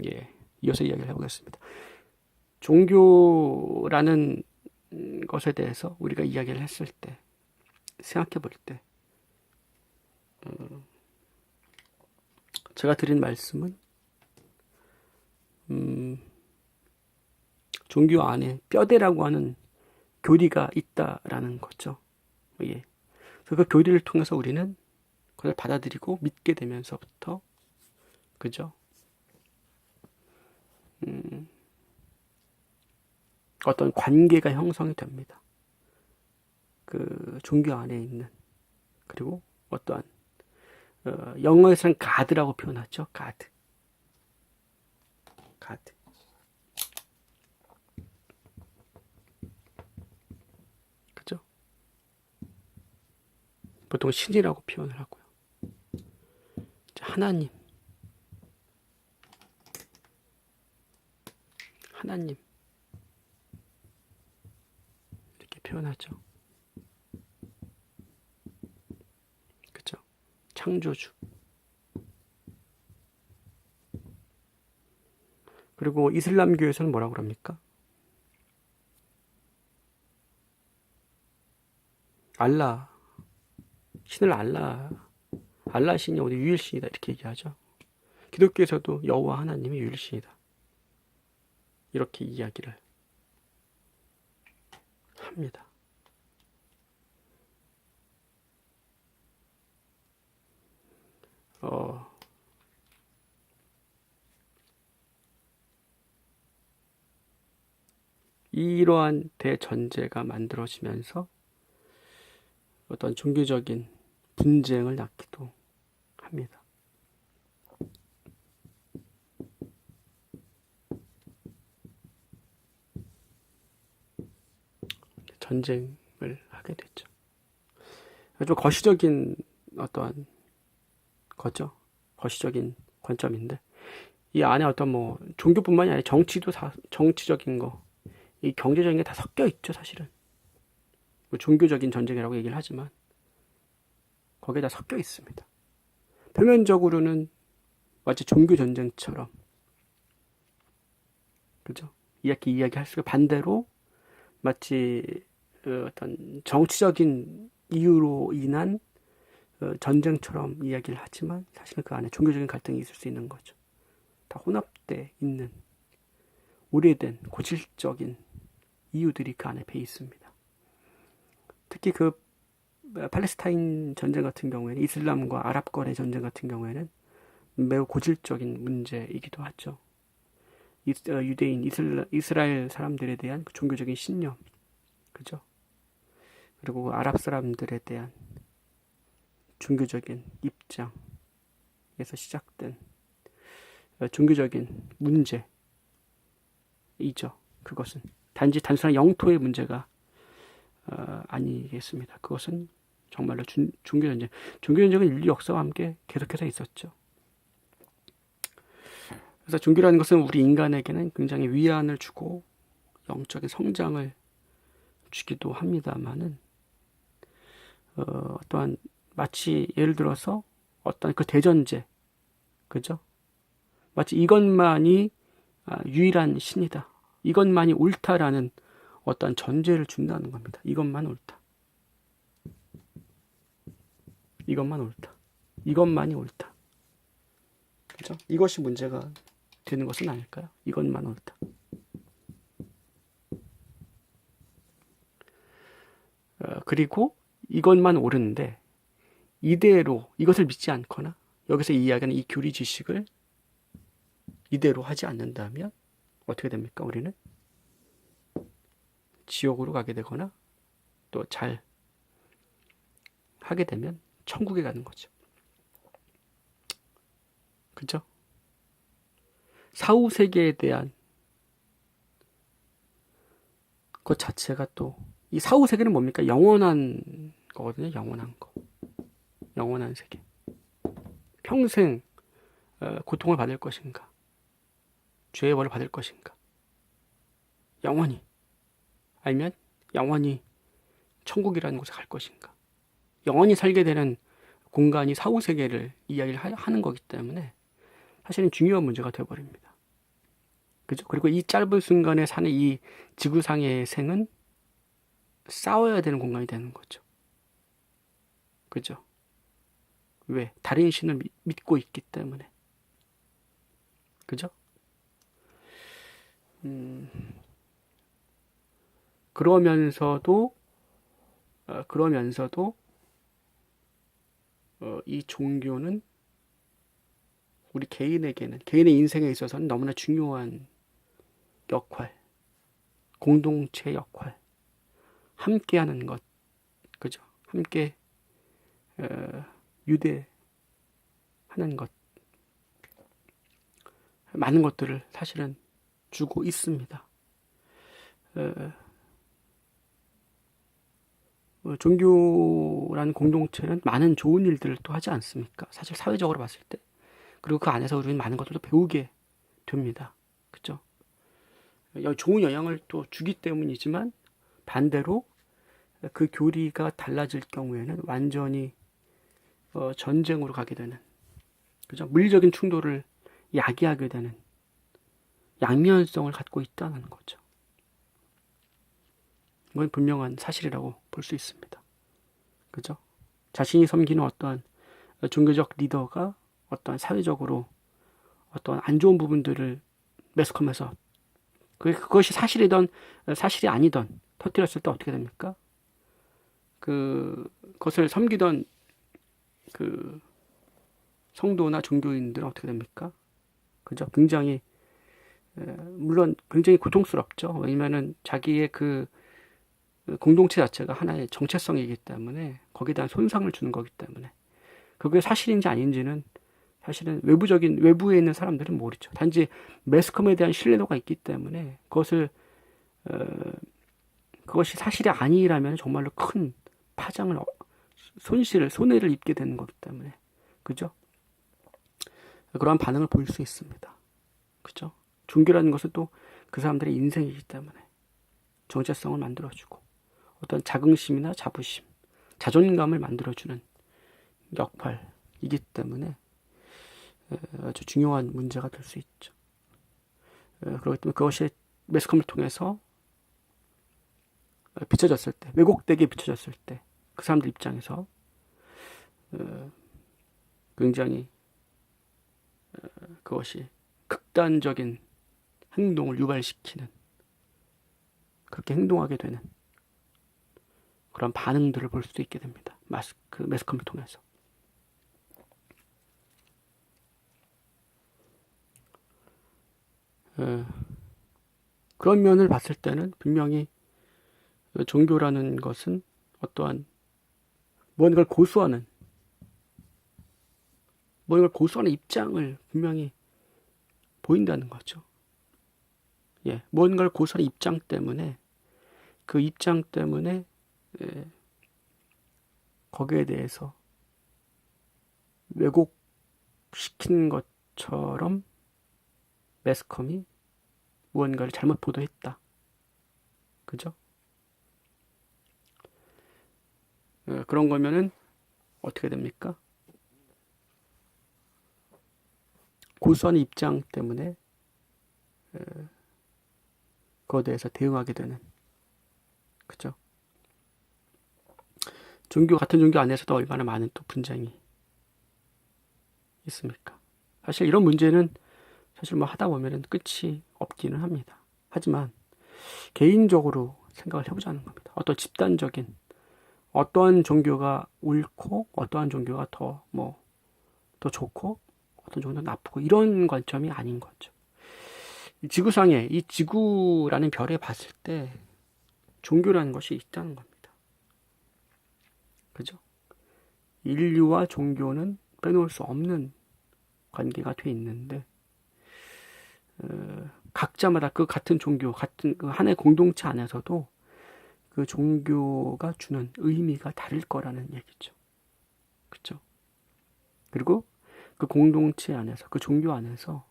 예, 이어서 이야기를 해보겠습니다. 종교라는 것에 대해서 우리가 이야기를 했을 때, 생각해 볼 때, 제가 드린 말씀은 종교 안에 뼈대라고 하는 교리가 있다라는 거죠. 예. 그 교리를 통해서 우리는 그걸 받아들이고 믿게 되면서부터, 그죠? 어떤 관계가 형성이 됩니다. 그 종교 안에 있는, 그리고 어떠한 영어에서는 가드라고 표현하죠. 가드. 그죠? 보통 신이라고 표현을 하고요. 하나님 이렇게 표현하죠. 그죠? 창조주. 그리고 이슬람교에서는 뭐라고 그럽니까? 알라, 신을 알라 신이 오늘 유일신이다 이렇게 얘기하죠. 기독교에서도 여호와 하나님이 유일신이다 이렇게 이야기를 합니다. 이러한 대전제가 만들어지면서 어떤 종교적인 분쟁을 낳기도 합니다. 전쟁을 하게 됐죠. 좀 거시적인 어떠한 거죠. 거시적인 관점인데 이 안에 어떤 뭐 종교뿐만이 아니라 정치도 다 정치적인 거, 이 경제적인 게 다 섞여 있죠. 사실은 뭐 종교적인 전쟁이라고 얘기를 하지만 거기에 다 섞여 있습니다. 표면적으로는 마치 종교 전쟁처럼, 그죠? 이렇게 이야기할 수가 반대로 마치 어떤 정치적인 이유로 인한 전쟁처럼 이야기를 하지만 사실은 그 안에 종교적인 갈등이 있을 수 있는 거죠. 다 혼합돼 있는 오래된 고질적인 이유들이 그 안에 배어 있습니다. 특히 그 팔레스타인 전쟁 같은 경우에는 이슬람과 아랍권의 전쟁 같은 경우에는 매우 고질적인 문제이기도 하죠. 유대인, 이스라엘 사람들에 대한 그 종교적인 신념, 그죠? 그리고 아랍 사람들에 대한 종교적인 입장에서 시작된 종교적인 문제이죠. 그것은 단순한 영토의 문제가 아니겠습니다. 그것은 정말로 종교전쟁. 종교전쟁은 인류 역사와 함께 계속해서 있었죠. 그래서 종교라는 것은 우리 인간에게는 굉장히 위안을 주고 영적인 성장을 주기도 합니다만은 어떠한 마치 예를 들어서 어떤 그 대전제, 그죠? 마치 이것만이 유일한 신이다. 이것만이 옳다라는 어떤 전제를 준다는 겁니다. 이것만 옳다. 이것만 옳다. 이것만이 옳다. 그죠? 이것이 문제가 되는 것은 아닐까요? 이것만 옳다. 그리고 이것만 옳은데 이대로 이것을 믿지 않거나 여기서 이야기하는 이 교리 지식을 이대로 하지 않는다면 어떻게 됩니까? 우리는 지옥으로 가게 되거나 또 잘 하게 되면 천국에 가는 거죠. 그죠? 사후세계에 대한 것 자체가 또 이 사후세계는 뭡니까? 영원한 거거든요. 영원한 거. 영원한 세계. 평생 고통을 받을 것인가? 죄의 벌을 받을 것인가? 영원히. 아니면 영원히 천국이라는 곳에 갈 것인가? 영원히 살게 되는 공간이 사후세계를 이야기를 하는 거기 때문에 사실은 중요한 문제가 되어버립니다. 그죠? 그리고 이 짧은 순간에 사는 이 지구상의 생은 싸워야 되는 공간이 되는 거죠. 그죠? 왜? 다른 신을 믿고 있기 때문에. 그죠? 음, 그러면서도, 그러면서도, 이 종교는 우리 개인에게는, 개인의 인생에 있어서는 너무나 중요한 역할, 공동체 역할, 함께하는 것, 그죠? 함께, 어, 유대하는 것, 많은 것들을 사실은 주고 있습니다. 종교라는 공동체는 많은 좋은 일들을 또 하지 않습니까? 사실 사회적으로 봤을 때. 그리고 그 안에서 우리는 많은 것들도 배우게 됩니다. 그죠? 좋은 영향을 또 주기 때문이지만 반대로 그 교리가 달라질 경우에는 완전히 전쟁으로 가게 되는, 그죠? 물리적인 충돌을 야기하게 되는 양면성을 갖고 있다는 거죠. 이건 분명한 사실이라고 볼 수 있습니다. 그죠? 자신이 섬기는 어떠한 종교적 리더가 어떠한 사회적으로 어떠한 안 좋은 부분들을 매스컴해서 그것이 사실이던 사실이 아니던 터뜨렸을 때 어떻게 됩니까? 그것을 섬기던 그 성도나 종교인들은 어떻게 됩니까? 그죠? 굉장히 물론 굉장히 고통스럽죠. 왜냐면은 자기의 그 공동체 자체가 하나의 정체성이기 때문에 거기에 대한 손상을 주는 거기 때문에 그게 사실인지 아닌지는 사실은 외부에 있는 사람들은 모르죠. 단지 매스컴에 대한 신뢰도가 있기 때문에 그것이 사실이 아니라면 정말로 큰 파장을 손해를 입게 되는 거기 때문에 그죠? 그러한 반응을 보일 수 있습니다. 그죠? 종교라는 것은 또 그 사람들의 인생이기 때문에 정체성을 만들어주고 어떤 자긍심이나 자부심, 자존감을 만들어주는 역할이기 때문에 아주 중요한 문제가 될 수 있죠. 그렇기 때문에 그것이 매스컴을 통해서 비춰졌을 때, 왜곡되게 비춰졌을 때, 그 사람들 입장에서 굉장히 그것이 극단적인 행동을 유발시키는, 그렇게 행동하게 되는 그런 반응들을 볼 수도 있게 됩니다. 매스컴을 통해서. 그런 면을 봤을 때는 분명히 종교라는 것은 어떠한 무언가를 고수하는 입장을 분명히 보인다는 거죠. 예, 무언가를 고수하는 입장 때문에 그 입장 때문에 거기에 대해서 왜곡시킨 것처럼 매스컴이 무언가를 잘못 보도했다. 그죠? 그런 거면은 어떻게 됩니까? 고수하는 입장 때문에 그거에 대해서 대응하게 되는, 그죠? 같은 종교 안에서도 얼마나 많은 또 분쟁이 있습니까? 사실 이런 문제는 사실 뭐 하다 보면은 끝이 없기는 합니다. 하지만 개인적으로 생각을 해보자는 겁니다. 어떠한 종교가 옳고 어떠한 종교가 더 좋고 어떤 종교가 나쁘고 이런 관점이 아닌 거죠. 이 지구라는 별에 봤을 때 종교라는 것이 있다는 겁니다. 그죠? 인류와 종교는 빼놓을 수 없는 관계가 돼 있는데 각자마다 그 같은 종교, 같은 그 하나의 공동체 안에서도 그 종교가 주는 의미가 다를 거라는 얘기죠. 그죠? 그리고 그 공동체 안에서, 그 종교 안에서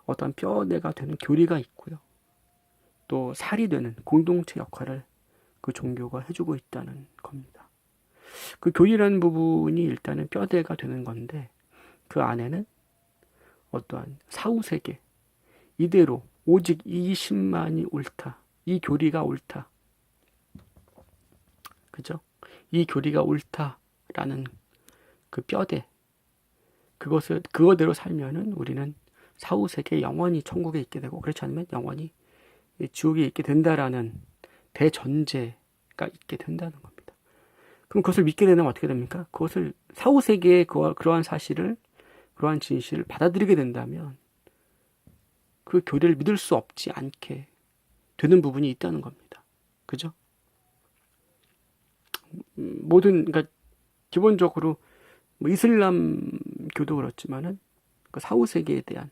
어떤 뼈대가 되는 교리가 있고요. 또 살이 되는 공동체 역할을 그 종교가 해주고 있다는 겁니다. 그 교리라는 부분이 일단은 뼈대가 되는 건데 그 안에는 어떠한 사후세계, 이대로 오직 이 신만이 옳다. 이 교리가 옳다. 그죠? 이 교리가 옳다라는 그 뼈대, 그거대로 살면은 우리는 사후세계 영원히 천국에 있게 되고, 그렇지 않으면 영원히 지옥에 있게 된다라는 대전제가 있게 된다는 겁니다. 그럼 그것을 믿게 되면 어떻게 됩니까? 그것을 사후세계의 그러한 사실을, 그러한 진실을 받아들이게 된다면 그 교리를 믿을 수 없지 않게 되는 부분이 있다는 겁니다. 그죠? 그러니까 기본적으로 뭐 이슬람교도 그렇지만은 그 사후세계에 대한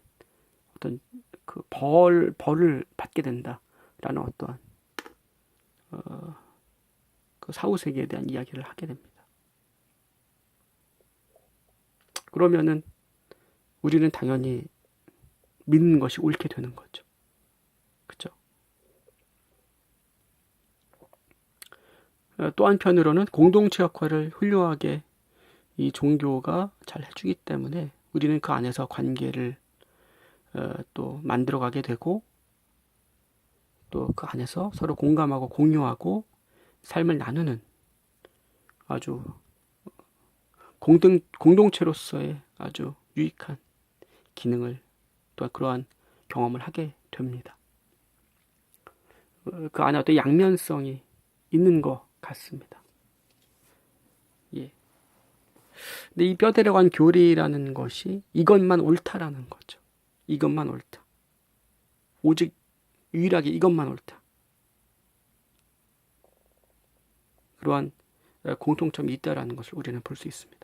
어떤 그 벌을 받게 된다라는 어떠한 그 사후세계에 대한 이야기를 하게 됩니다. 그러면은 우리는 당연히 믿는 것이 옳게 되는 거죠. 그죠? 또 한편으로는 공동체 역할을 훌륭하게 이 종교가 잘 해주기 때문에 우리는 그 안에서 관계를 또 만들어가게 되고, 또 그 안에서 서로 공감하고 공유하고 삶을 나누는 아주 공동체로서의 아주 유익한 기능을, 또 그러한 경험을 하게 됩니다. 그 안에 어떤 양면성이 있는 것 같습니다. 예. 근데 이 뼈대에 관한 교리라는 것이 이것만 옳다라는 거죠. 이것만 옳다. 오직 유일하게 이것만 옳다. 그러한 공통점이 있다라는 것을 우리는 볼 수 있습니다.